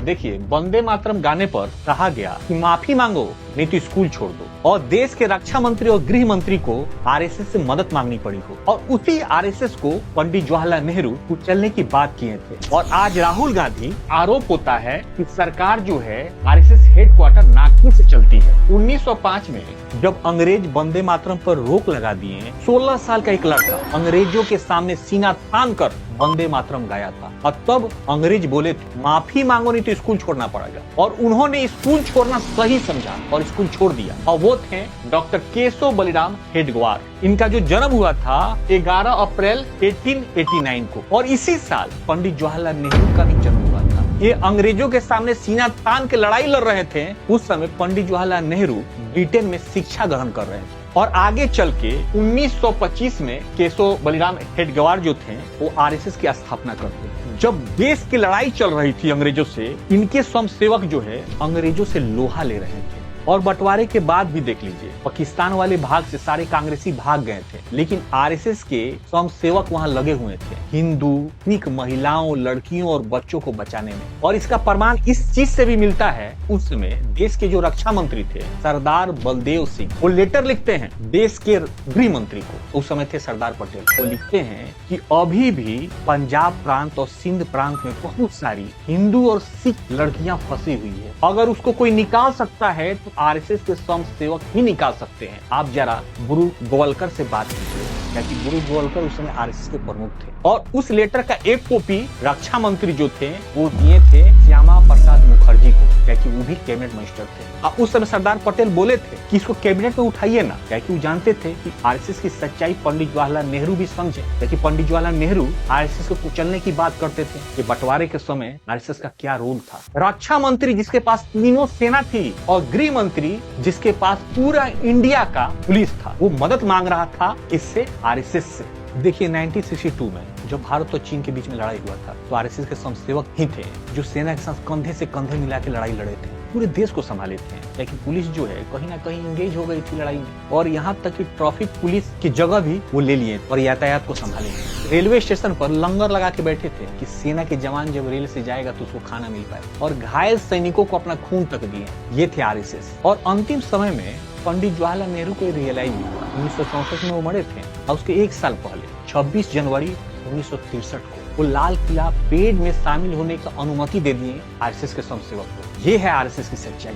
देखिए, वंदे मातरम गाने पर कहा गया कि माफी मांगो नहीं तो स्कूल छोड़ दो, और देश के रक्षा मंत्री और गृह मंत्री को आरएसएस से मदद मांगनी पड़ी हो, और उसी आरएसएस को पंडित जवाहरलाल नेहरू कुचलने की बात किए थे। और आज राहुल गांधी आरोप होता है कि सरकार जो है आरएसएस हेडक्वार्टर नागपुर से चलती है। 1905 में जब अंग्रेज वंदे मातरम पर रोक लगा दिए, 16 साल का एक लड़का अंग्रेजों के सामने सीना तान कर वंदे मातरम गाया था, और तब अंग्रेज बोले थे माफी मांगो नहीं तो स्कूल छोड़ना पड़ेगा, और उन्होंने स्कूल छोड़ना सही समझा और स्कूल छोड़ दिया। और वो थे डॉक्टर केशव बलिराम हेडगेवार। इनका जो जन्म हुआ था 11 अप्रैल 1889 को, और इसी साल पंडित जवाहरलाल नेहरू का भी जन्म हुआ था। ये अंग्रेजों के सामने सीना तान के लड़ाई लड़ रहे थे। उस समय पंडित जवाहरलाल नेहरू ब्रिटेन में शिक्षा ग्रहण कर रहे थे, और आगे चल के 1925 में केशव बलिराम हेडगेवार जो थे वो आरएसएस की स्थापना करते। जब देश की लड़ाई चल रही थी अंग्रेजों से, इनके स्वयंसेवक जो है अंग्रेजों से लोहा ले रहे थे। और बंटवारे के बाद भी देख लीजिए, पाकिस्तान वाले भाग से सारे कांग्रेसी भाग गए थे, लेकिन आरएसएस के स्वयंसेवक वहां लगे हुए थे हिंदू, सिख महिलाओं, लड़कियों और बच्चों को बचाने में। और इसका प्रमाण इस चीज से भी मिलता है, उस समय देश के जो रक्षा मंत्री थे सरदार बलदेव सिंह, वो लेटर लिखते हैं देश के गृह मंत्री को, उस समय थे सरदार पटेल, वो लिखते हैं कि अभी भी पंजाब प्रांत और सिंध प्रांत में बहुत सारी हिंदू और सिख लड़कियां फंसी हुई है, अगर उसको कोई निकाल सकता है तो आरएसएस के स्वयंसेवक ही निकाल सकते हैं। आप जरा गुरु गोवलकर से बात कीजिए, क्योंकि गुरु गोवलकर उस समय आरएसएस के प्रमुख थे, और उस लेटर का एक कॉपी रक्षा मंत्री जो थे वो दिए थे श्यामा प्रसाद मुखर्जी को, क्योंकि वो भी कैबिनेट मिनिस्टर थे। और उस समय सरदार पटेल बोले थे कि इसको कैबिनेट में उठाइए ना, क्योंकि वो जानते थे कि आरएसएस की सच्चाई पंडित जवाहरलाल नेहरू भी समझे, क्योंकि पंडित जवाहरलाल नेहरू आरएसएस को कुचलने की बात करते थे कि बंटवारे के समय आरएसएस का क्या रोल था। रक्षा मंत्री जिसके पास तीनों सेना थी, और गृह मंत्री जिसके पास पूरा इंडिया का पुलिस था, वो मदद मांग रहा था इससे आरएसएस से। देखिए 1962 में जब भारत और चीन के बीच में लड़ाई हुआ था, तो आरएसएस के स्वयंसेवक ही थे जो सेना के साथ कंधे से कंधे मिला के लड़ाई लड़े थे, पूरे देश को संभाले थे। लेकिन पुलिस जो है कहीं ना कहीं एंगेज हो गई थी लड़ाई में, और यहाँ तक कि ट्रैफिक पुलिस की जगह भी वो ले लिए और यातायात को संभाले। रेलवे स्टेशन पर लंगर लगा के बैठे थे कि सेना के जवान जब रेल से जाएगा तो उसको खाना मिल पाए, और घायल सैनिकों को अपना खून तक दिए। ये थे आरएसएस। और अंतिम समय में पंडित जवाहरलाल नेहरू को रियलाइज हुआ, 1964 में वो मरे थे, और उसके एक साल पहले 26 जनवरी 1963 को वो लाल किला पेड़ में शामिल होने की अनुमति दे दिए आरएसएस के स्वयंसेवक को। ये है आरएसएस की सच्चाई।